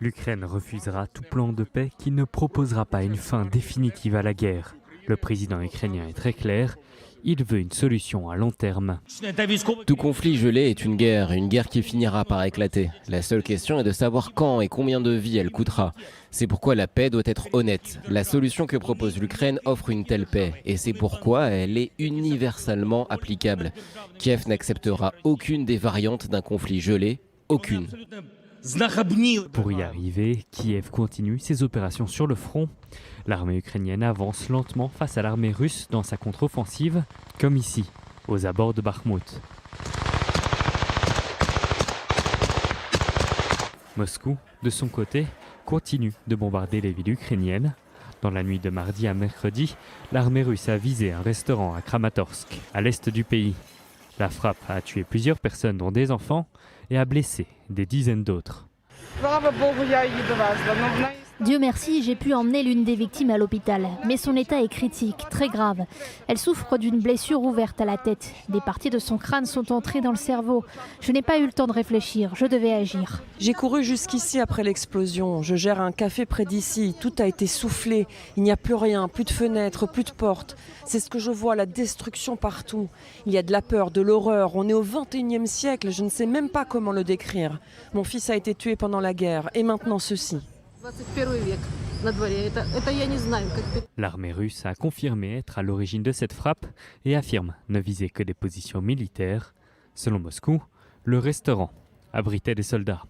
L'Ukraine refusera tout plan de paix qui ne proposera pas une fin définitive à la guerre. Le président ukrainien est très clair, il veut une solution à long terme. Tout conflit gelé est une guerre qui finira par éclater. La seule question est de savoir quand et combien de vies elle coûtera. C'est pourquoi la paix doit être honnête. La solution que propose l'Ukraine offre une telle paix, et c'est pourquoi elle est universellement applicable. Kiev n'acceptera aucune des variantes d'un conflit gelé, aucune. Pour y arriver, Kiev continue ses opérations sur le front. L'armée ukrainienne avance lentement face à l'armée russe dans sa contre-offensive, comme ici, aux abords de Bakhmout. Moscou, de son côté, continue de bombarder les villes ukrainiennes. Dans la nuit de mardi à mercredi, l'armée russe a visé un restaurant à Kramatorsk, à l'est du pays. La frappe a tué plusieurs personnes, dont des enfants, et a blessé des dizaines d'autres. Dieu merci, j'ai pu emmener l'une des victimes à l'hôpital. Mais son état est critique, très grave. Elle souffre d'une blessure ouverte à la tête. Des parties de son crâne sont entrées dans le cerveau. Je n'ai pas eu le temps de réfléchir, je devais agir. J'ai couru jusqu'ici après l'explosion. Je gère un café près d'ici. Tout a été soufflé. Il n'y a plus rien, plus de fenêtres, plus de portes. C'est ce que je vois, la destruction partout. Il y a de la peur, de l'horreur. On est au XXIe siècle, je ne sais même pas comment le décrire. Mon fils a été tué pendant la guerre et maintenant ceci. L'armée russe a confirmé être à l'origine de cette frappe et affirme ne viser que des positions militaires. Selon Moscou, le restaurant abritait des soldats.